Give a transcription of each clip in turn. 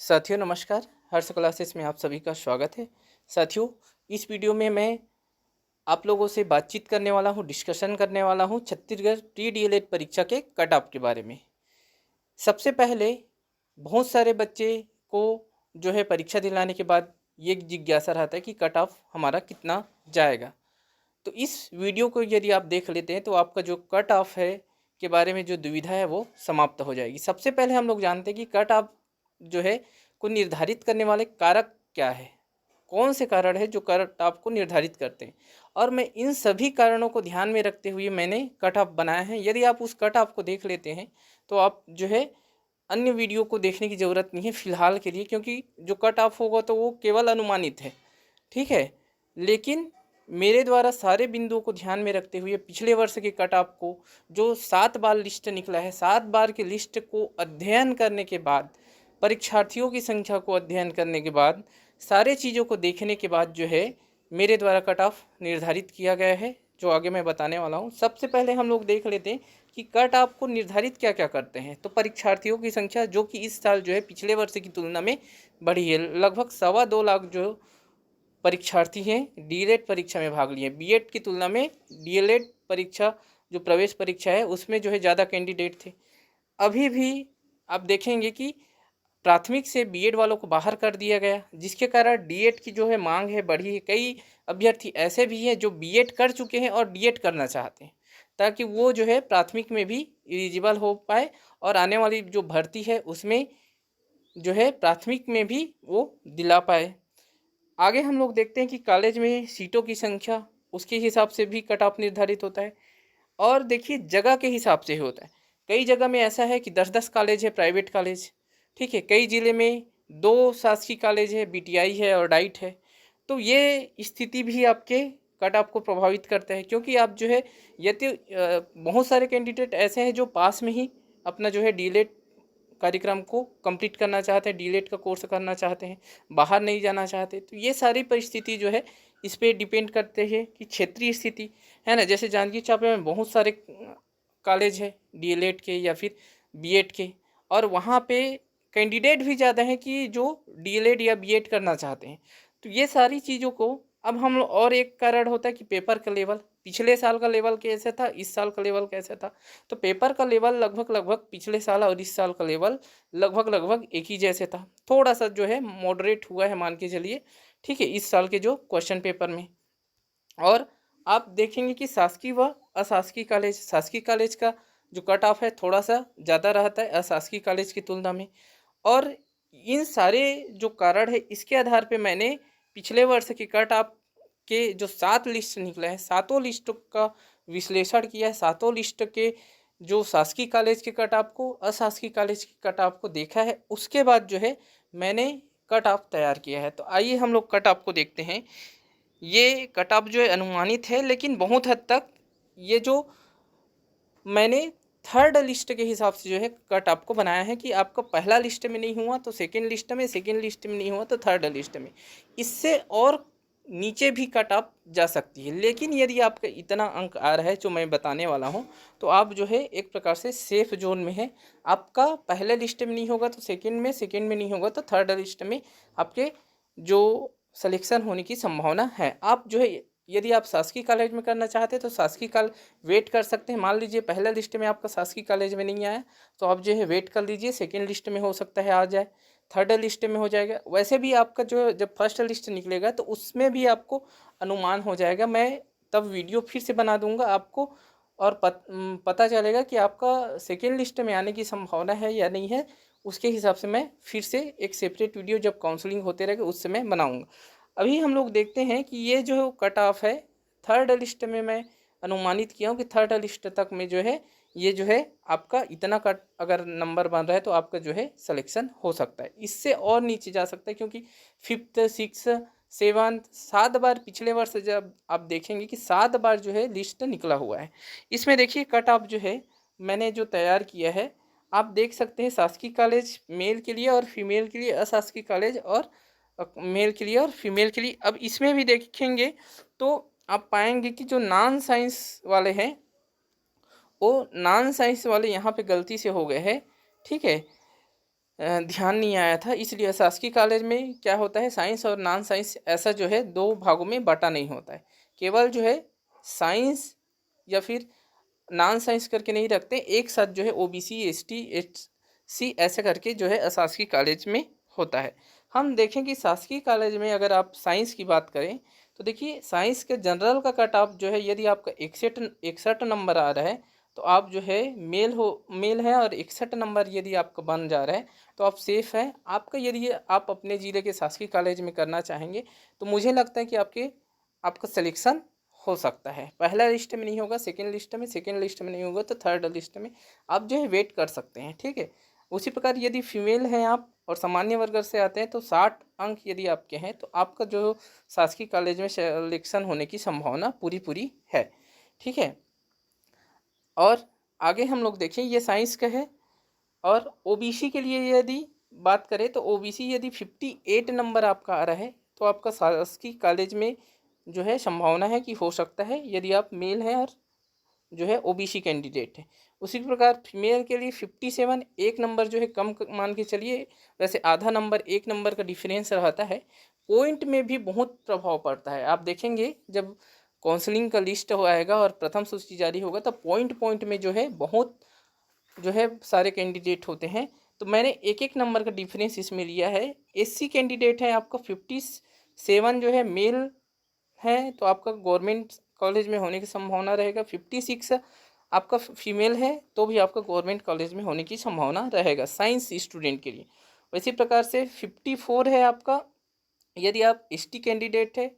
साथियों नमस्कार। हर्ष क्लासेस में आप सभी का स्वागत है। साथियों, इस वीडियो में मैं आप लोगों से बातचीत करने वाला हूँ, डिस्कशन करने वाला हूँ छत्तीसगढ़ टी-डी-एल-एड परीक्षा के कट ऑफ के बारे में। सबसे पहले बहुत सारे बच्चे को जो है परीक्षा दिलाने के बाद ये जिज्ञासा रहता है कि कट ऑफ हमारा कितना जाएगा। तो इस वीडियो को यदि आप देख लेते हैं तो आपका जो कट ऑफ है के बारे में जो दुविधा है वो समाप्त हो जाएगी। सबसे पहले हम लोग जानते हैं कि कट ऑफ जो है को निर्धारित करने वाले कारक क्या है, कौन से कारण है जो कट ऑफ को निर्धारित करते हैं, और मैं इन सभी कारणों को ध्यान में रखते हुए मैंने कट ऑफ बनाया है। यदि आप उस कट ऑफ को देख लेते हैं तो आप जो है अन्य वीडियो को देखने की ज़रूरत नहीं है फ़िलहाल के लिए, क्योंकि जो कट ऑफ होगा तो वो केवल अनुमानित है, ठीक है। लेकिन मेरे द्वारा सारे बिंदुओं को ध्यान में रखते हुए पिछले वर्ष के कट ऑफ को जो 7 बार लिस्ट निकला है, 7 बार के लिस्ट को अध्ययन करने के बाद, परीक्षार्थियों की संख्या को अध्ययन करने के बाद, सारे चीज़ों को देखने के बाद जो है मेरे द्वारा कट ऑफ निर्धारित किया गया है, जो आगे मैं बताने वाला हूँ। सबसे पहले हम लोग देख लेते हैं कि कट ऑफ को निर्धारित क्या क्या करते हैं। तो परीक्षार्थियों की संख्या जो कि इस साल जो है पिछले वर्ष की तुलना में बढ़ी है। लगभग 2.25 लाख जो परीक्षार्थी हैं डीएलएड परीक्षा में भाग लिए। बीएड की तुलना में डीएलएड परीक्षा जो प्रवेश परीक्षा है उसमें जो है ज़्यादा कैंडिडेट थे। अभी भी आप देखेंगे कि प्राथमिक से बीएड वालों को बाहर कर दिया गया, जिसके कारण डीएड की जो है मांग है बढ़ी है। कई अभ्यर्थी ऐसे भी हैं जो बीएड कर चुके हैं और डीएड करना चाहते हैं, ताकि वो जो है प्राथमिक में भी एलिजिबल हो पाए और आने वाली जो भर्ती है उसमें जो है प्राथमिक में भी वो दिला पाए। आगे हम लोग देखते हैं कि कॉलेज में सीटों की संख्या, उसके हिसाब से भी कट ऑफ निर्धारित होता है। और देखिए जगह के हिसाब से होता है। कई जगह में ऐसा है कि 10-10 कॉलेज है प्राइवेट कॉलेज, ठीक है। कई ज़िले में 2 शासकीय कॉलेज है, बीटीआई है और डाइट है। तो ये स्थिति भी आपके कट ऑफ को प्रभावित करता है, क्योंकि आप जो है यदि बहुत सारे कैंडिडेट ऐसे हैं जो पास में ही अपना जो है डीएलएड कार्यक्रम को कंप्लीट करना चाहते हैं, डीएलएड का कोर्स करना चाहते हैं, बाहर नहीं जाना चाहते। तो ये सारी परिस्थिति जो है इस पे डिपेंड करते हैं कि क्षेत्रीय स्थिति है ना। जैसे जांजगीर चांपा में बहुत सारे कॉलेज है डीएलएड के या फिर बीएड के, और वहाँ पे कैंडिडेट भी ज़्यादा हैं कि जो डीएलएड या बीएड करना चाहते हैं। तो ये सारी चीज़ों को अब हम और एक कारण होता है कि पेपर का लेवल, पिछले साल का लेवल कैसे था, इस साल का लेवल कैसे था। तो पेपर का लेवल लगभग लगभग पिछले साल और इस साल का लेवल लगभग लगभग एक ही जैसे था। थोड़ा सा जो है मॉडरेट हुआ है मान के चलिए, ठीक है, इस साल के जो क्वेश्चन पेपर में। और आप देखेंगे कि शासकीय व अशासकीय कॉलेज, शासकीय कॉलेज का जो कट ऑफ है थोड़ा सा ज़्यादा रहता है अशासकीय कॉलेज की तुलना में। और इन सारे जो कारण है इसके आधार पे मैंने पिछले वर्ष के कट ऑफ के जो 7 लिस्ट निकले हैं, सातों लिस्ट का विश्लेषण किया है। सातों लिस्ट के जो शासकीय कॉलेज के कट ऑफ को, अशासकीय कॉलेज के कट ऑफ को देखा है, उसके बाद जो है मैंने कट ऑफ तैयार किया है। तो आइए हम लोग कट ऑफ को देखते हैं। ये कट ऑफ जो है अनुमानित है, लेकिन बहुत हद तक ये जो मैंने थर्ड लिस्ट के हिसाब से जो है कट ऑफ को बनाया है कि आपका पहला लिस्ट में नहीं हुआ तो सेकंड लिस्ट में, सेकंड लिस्ट में नहीं हुआ तो थर्ड लिस्ट में। इससे और नीचे भी कट ऑफ जा सकती है, लेकिन यदि आपका इतना अंक आ रहा है जो मैं बताने वाला हूँ तो आप जो है एक प्रकार से सेफ जोन में है। आपका पहले लिस्ट में नहीं होगा तो सेकंड में, सेकंड में नहीं होगा तो थर्ड लिस्ट में आपके जो सिलेक्शन होने की संभावना है। आप जो है यदि आप शासकीय कॉलेज में करना चाहते हैं तो शासकीय कॉलेज वेट कर सकते हैं। मान लीजिए पहला लिस्ट में आपका शासकीय कॉलेज में नहीं आया तो आप जो है वेट कर लीजिए, सेकंड लिस्ट में हो सकता है आ जाए, थर्ड लिस्ट में हो जाएगा। वैसे भी आपका जो जब फर्स्ट लिस्ट निकलेगा तो उसमें भी आपको अनुमान हो जाएगा। मैं तब वीडियो फिर से बना दूंगा आपको, और पता चलेगा कि आपका सेकेंड लिस्ट में आने की संभावना है या नहीं है। उसके हिसाब से मैं फिर से एक सेपरेट वीडियो जब काउंसलिंग होते रहेगा उस समय बनाऊँगा। अभी हम लोग देखते हैं कि ये जो कट ऑफ है थर्ड लिस्ट में मैं अनुमानित किया हूँ कि थर्ड लिस्ट तक में जो है ये जो है आपका इतना कट अगर नंबर बन रहा है तो आपका जो है सिलेक्शन हो सकता है। इससे और नीचे जा सकता है, क्योंकि फिफ्थ, सिक्स, सेवन्थ 7 बार पिछले वर्ष जब आप देखेंगे कि 7 बार जो है लिस्ट निकला हुआ है। इसमें देखिए कट ऑफ जो है मैंने जो तैयार किया है, आप देख सकते हैं शासकीय कॉलेज मेल के लिए और फीमेल के लिए, अशासकीय कॉलेज और मेल के लिए और फीमेल के लिए। अब इसमें भी देखेंगे तो आप पाएंगे कि जो नॉन साइंस वाले हैं वो नॉन साइंस वाले यहाँ पे गलती से हो गए हैं, ठीक है। ध्यान नहीं आया था, इसलिए शासकीय कॉलेज में क्या होता है, साइंस और नॉन साइंस ऐसा जो है दो भागों में बांटा नहीं होता है। केवल जो है साइंस या फिर नॉन साइंस करके नहीं रखते, एक साथ जो है ओबीसी एसटी एचसी ऐसे करके जो है शासकीय कॉलेज में होता है। हम देखें कि शासकीय कॉलेज में अगर आप साइंस की बात करें तो देखिए साइंस के जनरल का कट ऑफ जो है यदि आपका 61 नंबर आ रहा है तो आप जो है मेल है, और 61 नंबर यदि आपका बन जा रहा है तो आप सेफ हैं। आपका यदि आप अपने ज़िले के शासकीय कॉलेज में करना चाहेंगे तो मुझे लगता है कि आपका सिलेक्शन हो सकता है। पहला लिस्ट में नहीं होगा, सेकंड लिस्ट में नहीं होगा तो थर्ड लिस्ट में आप जो है वेट कर सकते हैं, ठीक है। उसी प्रकार यदि फीमेल हैं आप और सामान्य वर्ग से आते हैं तो 60 अंक यदि आपके हैं तो आपका जो शासकीय कॉलेज में सिलेक्शन होने की संभावना पूरी है, ठीक है। और आगे हम लोग देखें, ये साइंस का है। और ओबीसी के लिए यदि बात करें तो ओबीसी यदि 58 नंबर आपका आ रहा है तो आपका शासकीय कॉलेज में जो है संभावना है कि हो सकता है, यदि आप मेल हैं और जो है ओबीसी कैंडिडेट है। उसी प्रकार फीमेल के लिए 57, एक नंबर जो है कम मान के चलिए, वैसे आधा नंबर एक नंबर का डिफरेंस रहता है। पॉइंट में भी बहुत प्रभाव पड़ता है, आप देखेंगे जब काउंसलिंग का लिस्ट आएगा और प्रथम सूची जारी होगा तो पॉइंट में जो है बहुत जो है सारे कैंडिडेट होते हैं। तो मैंने एक एक नंबर का डिफरेंस इसमें लिया है। एससी कैंडिडेट है आपका 57 जो है मेल है तो आपका गवर्नमेंट कॉलेज में होने की संभावना रहेगा। 56 आपका फीमेल है तो भी आपका गवर्नमेंट कॉलेज में होने की संभावना रहेगा साइंस स्टूडेंट के लिए। इसी प्रकार से 54 है आपका यदि आप एसटी कैंडिडेट है,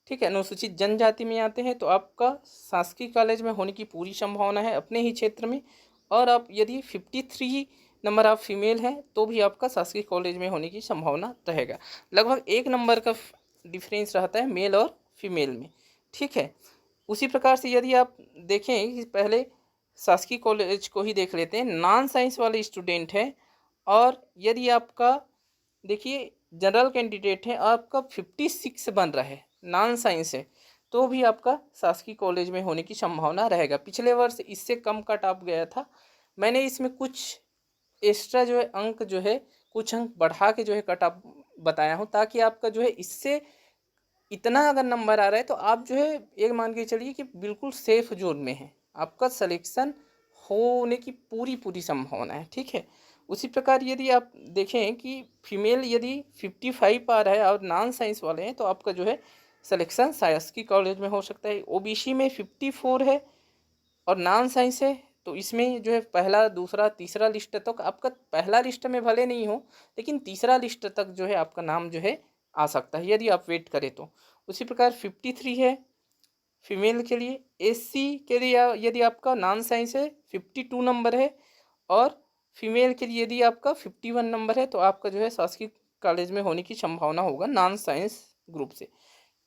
ठीक है, अनुसूचित जनजाति में आते हैं तो आपका शासकीय कॉलेज में होने की पूरी संभावना है अपने ही क्षेत्र में। और आप यदि 53 नंबर आप फीमेल हैं तो भी आपका शासकीय कॉलेज में होने की संभावना रहेगा। लगभग एक नंबर का डिफरेंस रहता है मेल और फीमेल में, ठीक है। उसी प्रकार से यदि आप देखें कि पहले शासकीय कॉलेज को ही देख लेते हैं, नॉन साइंस वाले स्टूडेंट हैं और यदि आपका देखिए जनरल कैंडिडेट है आपका 56 बन रहा है, नॉन साइंस है तो भी आपका शासकीय कॉलेज में होने की संभावना रहेगा। पिछले वर्ष इससे कम कट ऑफ गया था, मैंने इसमें कुछ एक्स्ट्रा जो है अंक जो है कुछ अंक बढ़ा के जो है कट ऑफ बताया हूँ ताकि आपका जो है इससे इतना अगर नंबर आ रहा है तो आप जो है एक मान के चलिए कि बिल्कुल सेफ जोन में है, आपका सिलेक्शन होने की पूरी संभावना है, ठीक है। उसी प्रकार यदि आप देखें कि फीमेल यदि 55 आ रहा है और नॉन साइंस वाले हैं तो आपका जो है सिलेक्शन शासकीय कॉलेज में हो सकता है। ओबीसी में 54 है और नॉन साइंस है तो इसमें जो है पहला दूसरा तीसरा लिस्ट तक आपका, पहला लिस्ट में भले नहीं हो लेकिन तीसरा लिस्ट तक जो है आपका नाम जो है आ सकता है यदि आप वेट करें तो। उसी प्रकार 53 है फीमेल के लिए। एससी के लिए यदि आपका नॉन साइंस है 52 नंबर है और फीमेल के लिए यदि आपका 51 नंबर है तो आपका जो है शासकीय कॉलेज में होने की संभावना होगा नॉन साइंस ग्रुप से।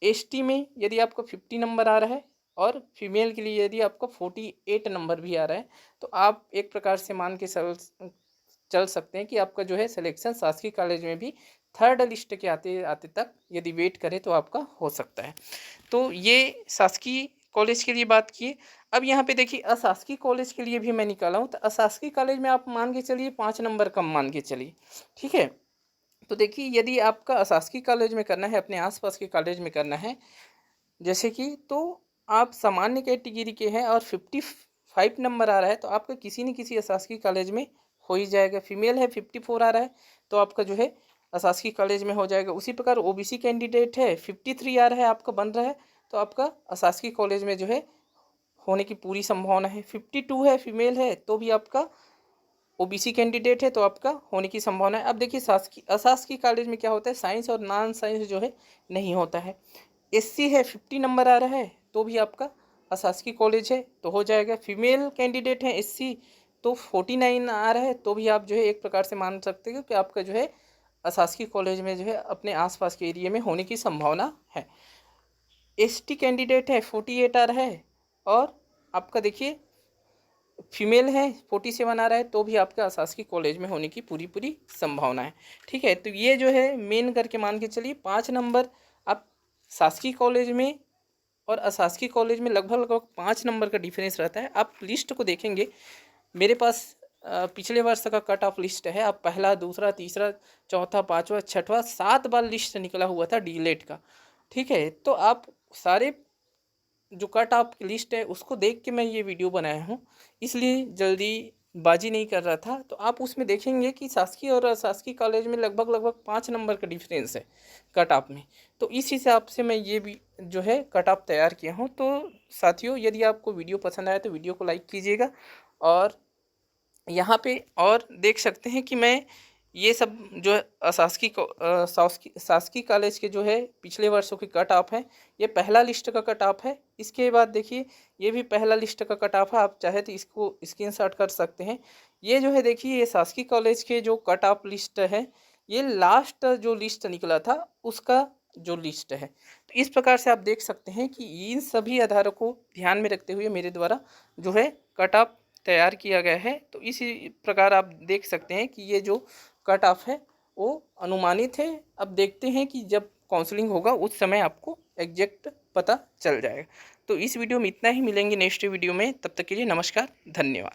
एसटी में यदि आपका 50 नंबर आ रहा है और फीमेल के लिए यदि आपका 48 नंबर भी आ रहा है तो आप एक प्रकार से मान के चल सकते हैं कि आपका जो है सिलेक्शन शासकीय कॉलेज में भी थर्ड लिस्ट के आते आते तक यदि वेट करें तो आपका हो सकता है। तो ये शासकीय कॉलेज के लिए बात किए। अब यहाँ पे देखिए अशासकीय कॉलेज के लिए भी मैं निकाला हूँ, तो अशासकीय कॉलेज में आप मान के चलिए 5 नंबर कम मान के चलिए, ठीक है। तो देखिए यदि आपका अशासकीय कॉलेज में करना है, अपने आसपास के कॉलेज में करना है जैसे कि, तो आप सामान्य कैटेगरी के हैं और 55 नंबर आ रहा है तो आपका किसी न किसी अशासकीय कॉलेज में हो ही जाएगा। फीमेल है 54 आ रहा है तो आपका जो है अशासकीय कॉलेज में हो जाएगा। उसी प्रकार ओबीसी कैंडिडेट है 53 आ रहा है आपका बन रहा है तो आपका अशासकीय कॉलेज में जो है होने की पूरी संभावना है। 52 है फीमेल है तो भी आपका ओबीसी कैंडिडेट है तो आपका होने की संभावना है। अब देखिए शासकीय अशासकीय कॉलेज में क्या होता है, साइंस और नॉन साइंस जो है नहीं होता है। एससी है 50 नंबर आ रहा है तो भी आपका अशासकीय कॉलेज है तो हो जाएगा। फीमेल कैंडिडेट है एससी तो 49 आ रहा है तो भी आप जो है एक प्रकार से मान सकते हो कि आपका जो है अशासकीय कॉलेज में जो है अपने आसपास के एरिया में होने की संभावना है। एसटी कैंडिडेट है 48 आ रहा है और आपका देखिए फीमेल है 47 आ रहा है तो भी आपका अशासकीय कॉलेज में होने की पूरी संभावना है, ठीक है। तो ये जो है मेन करके मान के चलिए 5 नंबर आप शासकीय कॉलेज में और अशासकीय कॉलेज में लगभग 5 नंबर का डिफरेंस रहता है। आप लिस्ट को देखेंगे, मेरे पास पिछले वर्ष का कट ऑफ लिस्ट है। अब पहला, दूसरा, तीसरा, चौथा, पाँचवा, छठवा 7 बार लिस्ट निकला हुआ था डीएलएड का। ठीक है, तो आप सारे जो कट ऑफ लिस्ट है उसको देख के मैं ये वीडियो बनाया हूँ, इसलिए जल्दी बाजी नहीं कर रहा था। तो आप उसमें देखेंगे कि शासकीय और अशासकीय कॉलेज में लगभग 5 नंबर का डिफरेंस है कट ऑफ में। तो इस हिसाब से मैं ये भी जो है कट ऑफ तैयार किया हूँ। तो साथियों, यदि आपको वीडियो पसंद आया तो वीडियो को लाइक कीजिएगा, और यहाँ पे और देख सकते हैं कि मैं ये सब जो है शासकीय कॉलेज के जो है पिछले वर्षों की कट ऑफ है, ये पहला लिस्ट का कट ऑफ है। इसके बाद देखिए ये भी पहला लिस्ट का कट ऑफ है, आप चाहे तो इसको स्क्रीनशॉट कर सकते हैं। ये जो है देखिए, ये शासकीय कॉलेज के जो कट ऑफ लिस्ट है, ये लास्ट जो लिस्ट निकला था उसका जो लिस्ट है। तो इस प्रकार से आप देख सकते हैं कि इन सभी आधारों को ध्यान में रखते हुए मेरे द्वारा जो है कट ऑफ तैयार किया गया है। तो इसी प्रकार आप देख सकते हैं कि ये जो कट ऑफ है वो अनुमानित है। अब देखते हैं कि जब काउंसलिंग होगा उस समय आपको एग्जैक्ट पता चल जाएगा। तो इस वीडियो में इतना ही, मिलेंगे नेक्स्ट वीडियो में, तब तक के लिए नमस्कार, धन्यवाद।